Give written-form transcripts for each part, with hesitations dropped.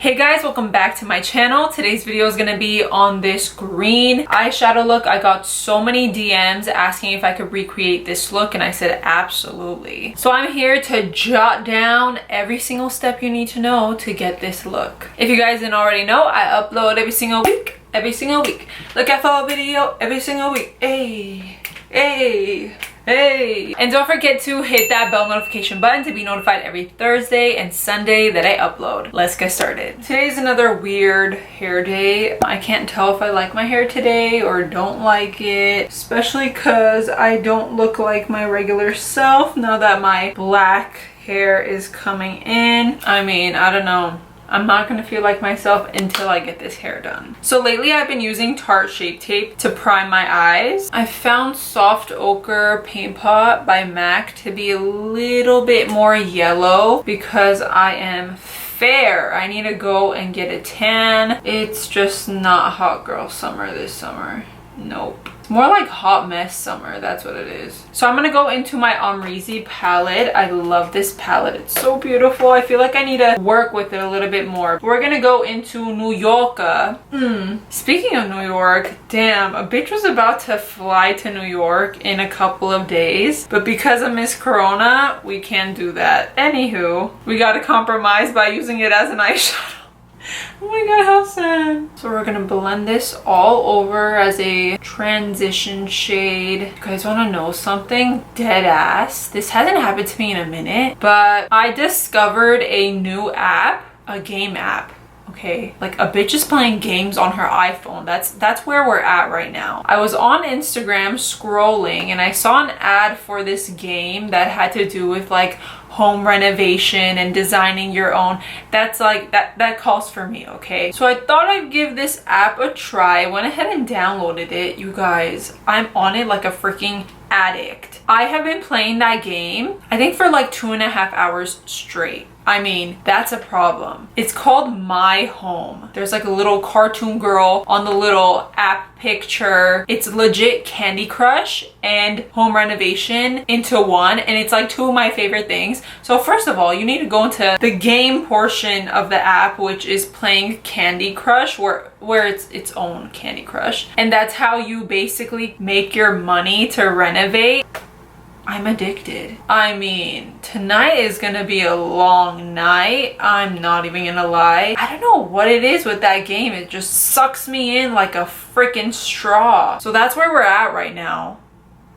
Hey guys, welcome back to my channel. Today's video is going to be on this green eyeshadow look. I got so many DMs asking if I could recreate this look and I said absolutely. So I'm here to jot down every single step you need to know to get this look. If you guys didn't already know, I upload every single week. Look out for a video every single week. Hey. And don't forget to hit that bell notification button to be notified every Thursday and Sunday that I upload. Let's get started. Today's another weird hair day. I can't tell if I like my hair today or don't like it, especially because I don't look like my regular self now that my black hair is coming in. I mean, I don't know. I'm not going to feel like myself until I get this hair done. So lately I've been using Tarte Shape Tape to prime my eyes. I found Soft Ochre Paint Pot by MAC to be a little bit more yellow because I am fair. I need to go and get a tan. It's just not hot girl summer this summer. Nope. It's more like hot mess summer, that's what it is. So I'm gonna go into my Amrezy palette. I love this palette, it's so beautiful. I feel like I need to work with it a little bit more. We're gonna go into New York. Speaking of New York, damn, a bitch was about to fly to New York in a couple of days, but because of Miss Corona, we can't do that. Anywho, we gotta compromise by using it as an eyeshadow. Oh my god, how sad. So we're gonna blend this all over as a transition shade. You guys wanna know something? Dead ass. This hasn't happened to me in a minute, but I discovered a new app, a game app. Okay, like a bitch is playing games on her iPhone. That's where we're at right now. I was on Instagram scrolling and I saw an ad for this game that had to do with like home renovation and designing your own. That's like that calls for me. Okay, so I thought I'd give this app a try. I went ahead and downloaded it. You guys, I'm on it like a freaking addict. I have been playing that game I think for like 2.5 hours straight. I mean, that's a problem. It's called My Home. There's like a little cartoon girl on the little app picture. It's legit Candy Crush and home renovation into one, and it's like two of my favorite things. So first of all, you need to go into the game portion of the app, which is playing Candy Crush, where it's its own Candy Crush, and that's how you basically make your money to renovate. I'm addicted. I mean, tonight is gonna be a long night. I'm not even gonna lie. I don't know what it is with that game. It just sucks me in like a freaking straw. So that's where we're at right now.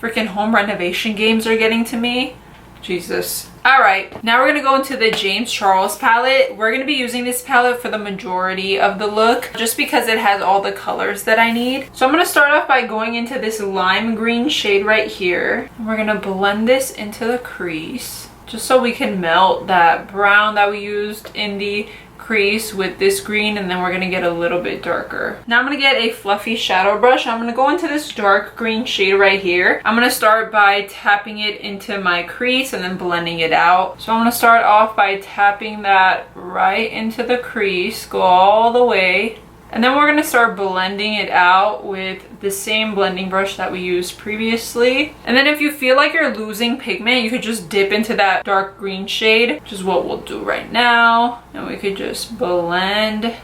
Freaking home renovation games are getting to me. Jesus. Alright, now we're going to go into the James Charles palette. We're going to be using this palette for the majority of the look just because it has all the colors that I need. So I'm going to start off by going into this lime green shade right here. And we're going to blend this into the crease just so we can melt that brown that we used in the crease with this green, and then we're gonna get a little bit darker. Now I'm gonna get a fluffy shadow brush. I'm gonna go into this dark green shade right here. I'm gonna start by tapping it into my crease and then blending it out. So I'm gonna start off by tapping that right into the crease, go all the way, and then we're gonna start blending it out with the same blending brush that we used previously. And then if you feel like you're losing pigment, you could just dip into that dark green shade, which is what we'll do right now. And we could just blend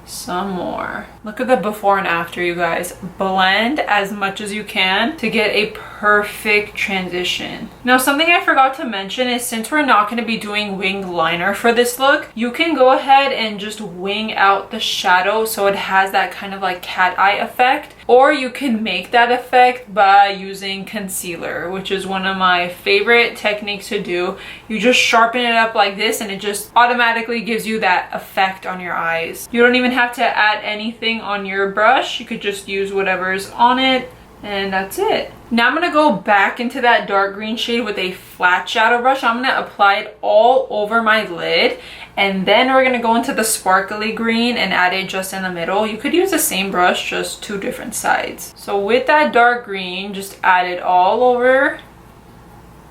some more. Look at the before and after, you guys. Blend as much as you can to get a perfect transition. Now, something I forgot to mention is since we're not going to be doing winged liner for this look, you can go ahead and just wing out the shadow so it has that kind of like cat eye effect. Or you can make that effect by using concealer, which is one of my favorite techniques to do. You just sharpen it up like this and it just automatically gives you that effect on your eyes. You don't even have to add anything on your brush. You could just use whatever's on it, and that's it. Now I'm going to go back into that dark green shade with a flat shadow brush. I'm going to apply it all over my lid, and then we're going to go into the sparkly green and add it just in the middle. You could use the same brush, just two different sides. So with that dark green, just add it all over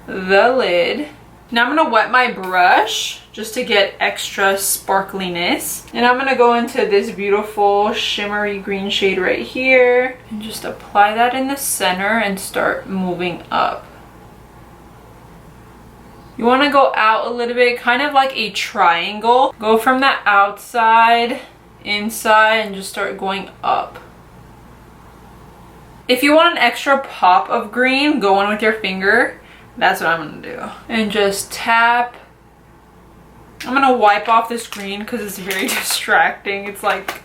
the lid. Now I'm going to wet my brush just to get extra sparkliness. And I'm going to go into this beautiful shimmery green shade right here and just apply that in the center and start moving up. You want to go out a little bit, kind of like a triangle. Go from the outside, inside, and just start going up. If you want an extra pop of green, go in with your finger. That's what I'm going to do. And just tap. I'm gonna wipe off this green because it's very distracting. It's like,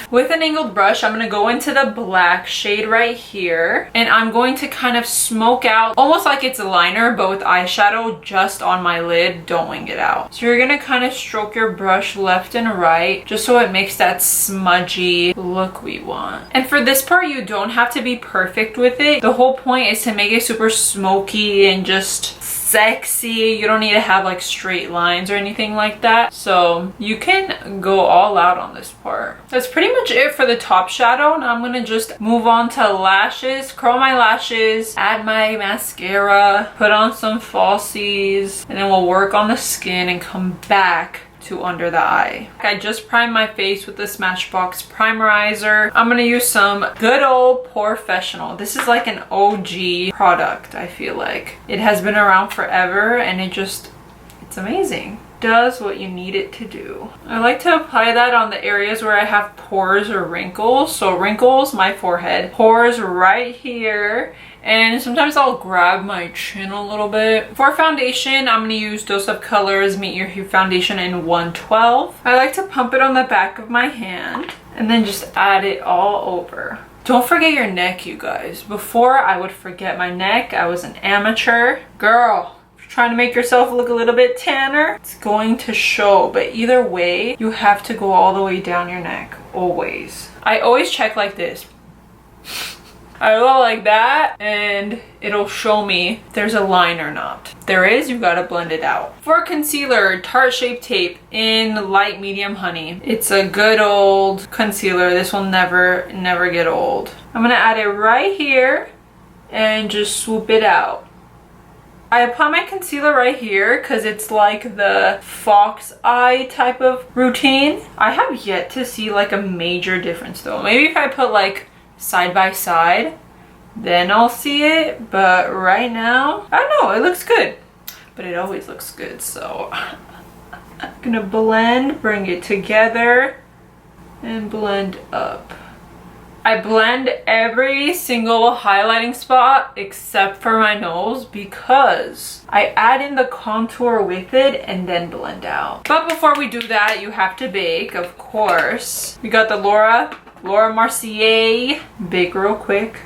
with an angled brush, I'm gonna go into the black shade right here, and I'm going to kind of smoke out, almost like it's a liner, but with eyeshadow just on my lid. Don't wing it out. So you're gonna kind of stroke your brush left and right, just so it makes that smudgy look we want. And for this part, you don't have to be perfect with it. The whole point is to make it super smoky and just sexy. You don't need to have like straight lines or anything like that, so you can go all out on this part. That's pretty much it for the top shadow. Now I'm gonna just move on to lashes, curl my lashes, add my mascara, put on some falsies, and then we'll work on the skin and come back to under the eye. I just primed my face with the Smashbox Primerizer. I'm gonna use some good old POREfessional. This is like an OG product, I feel like. It has been around forever, and it's amazing. Does what you need it to do. I like to apply that on the areas where I have pores or wrinkles. So wrinkles, my forehead. Pores right here. And sometimes I'll grab my chin a little bit. For foundation, I'm going to use Dose of Colors Meet Your Hue Foundation in 112. I like to pump it on the back of my hand and then just add it all over. Don't forget your neck, you guys. Before, I would forget my neck. I was an amateur. Girl, if you're trying to make yourself look a little bit tanner, it's going to show. But either way, you have to go all the way down your neck. Always. I always check like this. I go like that, and it'll show me if there's a line or not. If there is, you gotta blend it out. For concealer, Tarte Shape Tape in light medium honey. It's a good old concealer. This will never get old. I'm gonna add it right here and just swoop it out. I apply my concealer right here because it's like the fox eye type of routine. I have yet to see like a major difference though. Maybe if I put like side by side, then I'll see it, but right now I don't know, it looks good, but it always looks good. So I'm gonna blend, bring it together, and blend up. I blend every single highlighting spot except for my nose because I add in the contour with it and then blend out. But before we do that, you have to bake, of course. We got the Laura Mercier. Bake real quick.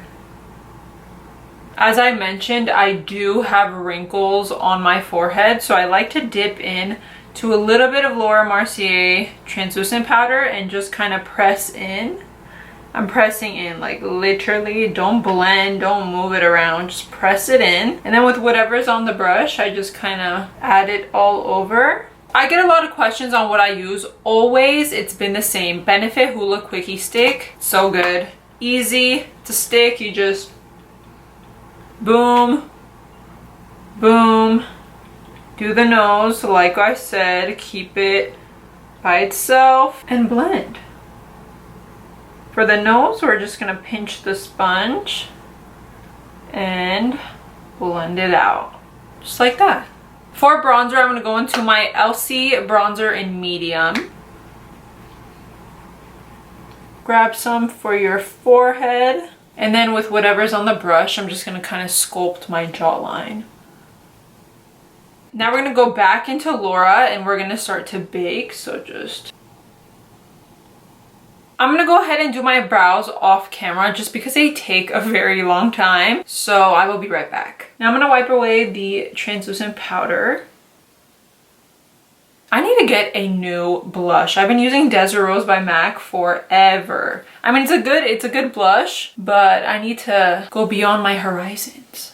As I mentioned, I do have wrinkles on my forehead, so I like to dip in to a little bit of Laura Mercier translucent powder and just kind of press in. I'm pressing in, like literally. Don't blend, don't move it around, just press it in. And then with whatever's on the brush, I just kind of add it all over. I get a lot of questions on what I use. Always, it's been the same. Benefit Hoola Quickie Stick. So good. Easy to stick. You just boom, boom. Do the nose, like I said. Keep it by itself and blend. For the nose, we're just going to pinch the sponge and blend it out. Just like that. For bronzer, I'm going to go into my Elcie bronzer in medium. Grab some for your forehead. And then with whatever's on the brush, I'm just going to kind of sculpt my jawline. Now we're going to go back into Laura and we're going to start to bake. So just... I'm going to go ahead and do my brows off camera just because they take a very long time. So I will be right back. Now I'm going to wipe away the translucent powder. I need to get a new blush. I've been using Desert Rose by MAC forever. I mean, it's a good blush, but I need to go beyond my horizons.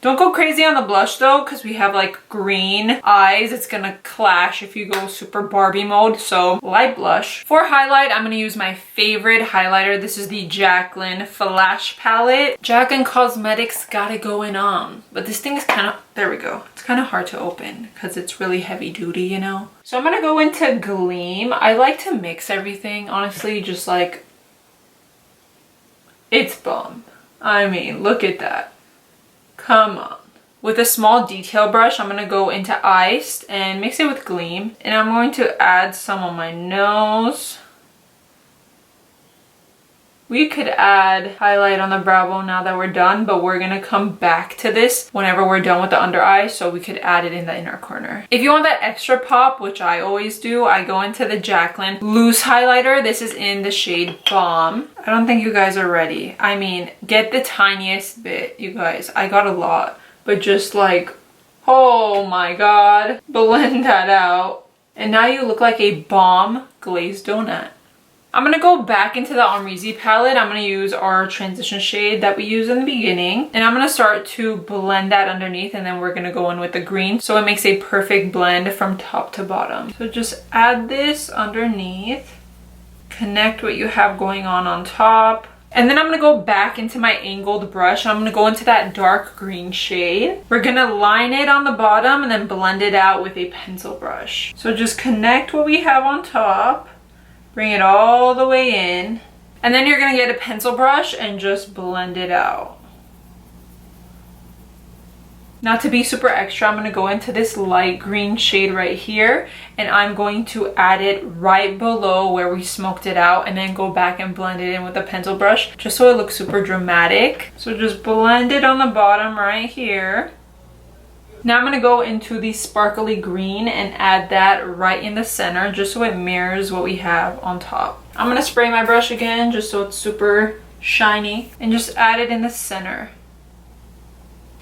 Don't go crazy on the blush though, because we have like green eyes. It's gonna clash if you go super Barbie mode, so light blush. For highlight, I'm gonna use my favorite highlighter. This is the Jaclyn Flash palette. Jaclyn Cosmetics got it going on. But this thing is kind of, there we go. It's kind of hard to open because it's really heavy duty, you know? So I'm gonna go into Gleam. I like to mix everything, honestly, just like, it's bomb. I mean, look at that. Come on. With a small detail brush, I'm going to go into Iced and mix it with Gleam. And I'm going to add some on my nose. We could add highlight on the brow bone now that we're done, but we're gonna come back to this whenever we're done with the under eye, so we could add it in the inner corner. If you want that extra pop, which I always do, I go into the Jaclyn loose highlighter. This is in the shade Bomb. I don't think you guys are ready. I mean, get the tiniest bit, you guys. I got a lot, but just like, oh my god, blend that out. And now you look like a bomb glazed donut. I'm going to go back into the Amrezy palette. I'm going to use our transition shade that we used in the beginning. And I'm going to start to blend that underneath, and then we're going to go in with the green. So it makes a perfect blend from top to bottom. So just add this underneath. Connect what you have going on top. And then I'm going to go back into my angled brush. I'm going to go into that dark green shade. We're going to line it on the bottom and then blend it out with a pencil brush. So just connect what we have on top. Bring it all the way in. And then you're going to get a pencil brush and just blend it out. Now to be super extra, I'm going to go into this light green shade right here. And I'm going to add it right below where we smoked it out. And then go back and blend it in with a pencil brush. Just so it looks super dramatic. So just blend it on the bottom right here. Now I'm going to go into the sparkly green and add that right in the center just so it mirrors what we have on top. I'm going to spray my brush again just so it's super shiny and just add it in the center.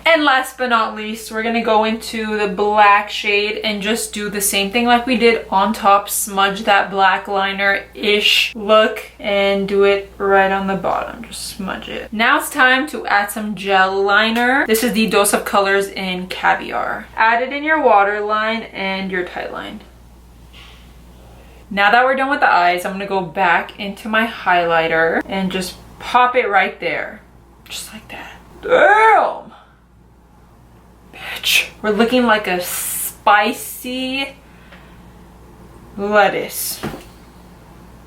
And last but not least, we're going to go into the black shade and just do the same thing like we did on top. Smudge that black liner-ish look and do it right on the bottom. Just smudge it. Now it's time to add some gel liner. This is the Dose of Colors in Caviar. Add it in your waterline and your tightline. Now that we're done with the eyes, I'm going to go back into my highlighter and just pop it right there. Just like that. Damn! Bitch. We're looking like a spicy lettuce.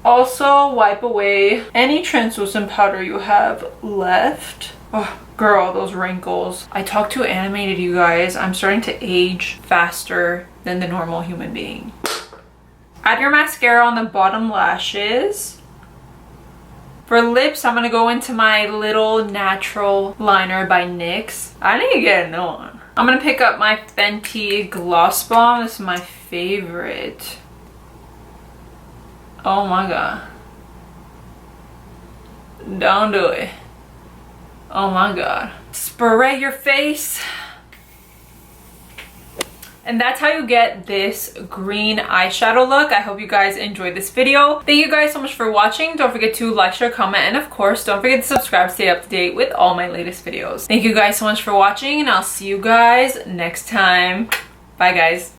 Also, wipe away any translucent powder you have left. Oh, girl, those wrinkles. I talk too animated, you guys. I'm starting to age faster than the normal human being. Add your mascara on the bottom lashes. For lips, I'm going to go into my little natural liner by NYX. I need to get a new one. I'm going to pick up my Fenty Gloss Bomb. This is my favorite. Oh my god. Don't do it. Oh my god. Spray your face. And that's how you get this green eyeshadow look. I hope you guys enjoyed this video. Thank you guys so much for watching. Don't forget to like, share, comment, and of course, don't forget to subscribe to stay up to date with all my latest videos. Thank you guys so much for watching, and I'll see you guys next time. Bye, guys.